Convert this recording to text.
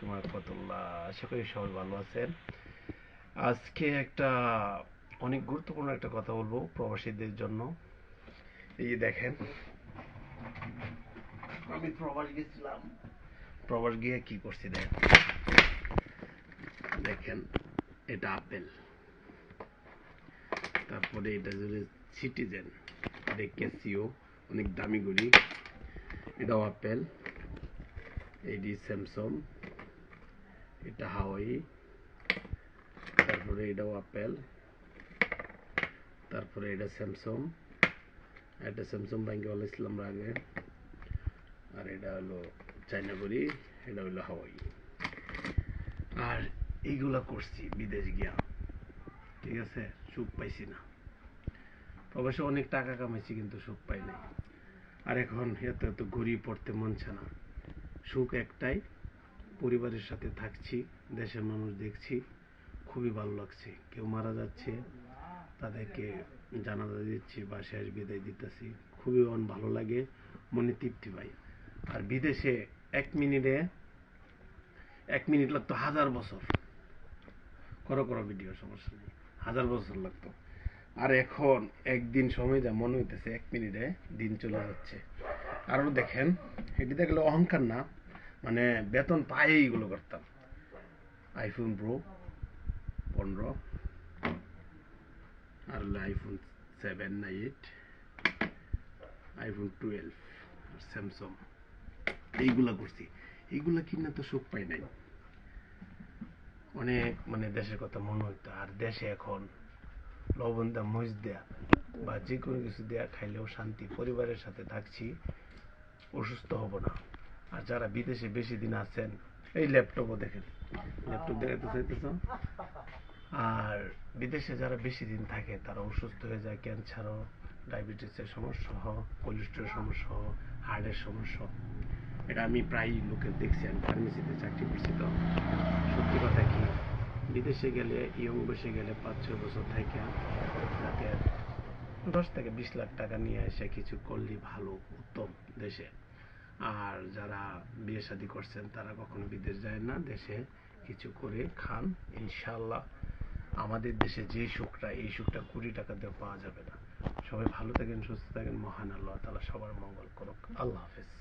আলাইকুম রহমতুল্লাহ। আশা করি সবাই ভালো আছেন। আজকে একটা অনেক গুরুত্বপূর্ণ একটা কথা বলবো প্রবাসীদের জন্য। এই যে দেখেন, আমি প্রবাস গেছিলাম। প্রবাস গিয়ে কি করছি দেখেন, এটা আপেল, তারপরে এটা যদি সিটিজেন, এটা ক্যাসিও, অনেক দামি ঘড়ি, এটাও আপেল, এটি স্যামসং, এটা হাওয়াই, তারপরে এটাও আপেল, তারপরে এটা স্যামসং, এটা স্যামসং ব্যাংকে বলেছিলাম আগে, আর এটা হলো চায়না ঘড়ি, এটা হলো হাওয়াই। আর এইগুলা করছি বিদেশ গিয়া, ঠিক আছে? সুখ পাইছি না। অবশ্য অনেক টাকা কামাইছি, কিন্তু সুখ পাই নাই। আর এখন এত এত ঘড়ি পড়তে মনছে না। সুখ একটাই, পরিবারের সাথে থাকছি, দেশের মানুষ দেখছি, খুবই ভালো লাগছে। কেউ মারা যাচ্ছে, তাদেরকে জানাজা দিচ্ছি বা শেষ বিদায় দিতেছি, খুবই ভালো লাগে, মনে তৃপ্তি পাই। আর বিদেশে এক মিনিট লাগতো 1000 বছর। করো ভিডিও, সমস্যা নেই, 1000 বছর লাগতো। আর এখন একদিন সময় যা মনে হইতেছে 1 মিনিটে দিন চলে যাচ্ছে। আরো দেখেন, এটি দেখলে অহংকার না, মানে বেতন পায়ে এইগুলো করতাম। আইফোন প্রো 15, আর হলো আইফোন 7 না 8, আইফোন 12, আর স্যামসং, এইগুলা করছি। এইগুলা কিনা তো সুখ পাই নাই। অনেক দেশের কথা মনে হইতো। আর দেশে এখন লবণ দেয়া, মরিচ দেয়া বা যে কোনো কিছু দেয়া খাইলেও শান্তি, পরিবারের সাথে থাকছি, অসুস্থ হব না। আর যারা বিদেশে বেশি দিন আছেন, এই ল্যাপটপও দেখেন, ল্যাপটপ দেখাতে চাইতেছ। আর বিদেশে যারা বেশি দিন থাকে তারা অসুস্থ হয়ে যায়, ক্যান্সারও, ডায়াবেটিসের সমস্যা হোক, কোলেস্ট্রলের সমস্যা হোক, হার্টের সমস্যা। এটা আমি প্রায় লোকের দেখছি, আমি ফার্মেসিতে চাকরি করছি। তো সত্যি কথা কি, বিদেশে গেলে, ইয়ং বসে গেলে 5-6 বছর থেকে যাতে 10 থেকে 20 লাখ টাকা নিয়ে এসে কিছু করলে ভালো, উত্তম দেশে। আর যারা বিয়ে শাদী করছেন তারা কখনো বিদেশ যায় না, দেশে কিছু করে খান ইনশাল্লাহ। আমাদের দেশে যে সুখটা, এই সুখটা 20 টাকা দিয়ে পাওয়া যাবে না। সবাই ভালো থাকেন, সুস্থ থাকেন, মহান আল্লাহ তাআলা সবার মঙ্গল করুক। আল্লাহ হাফেজ।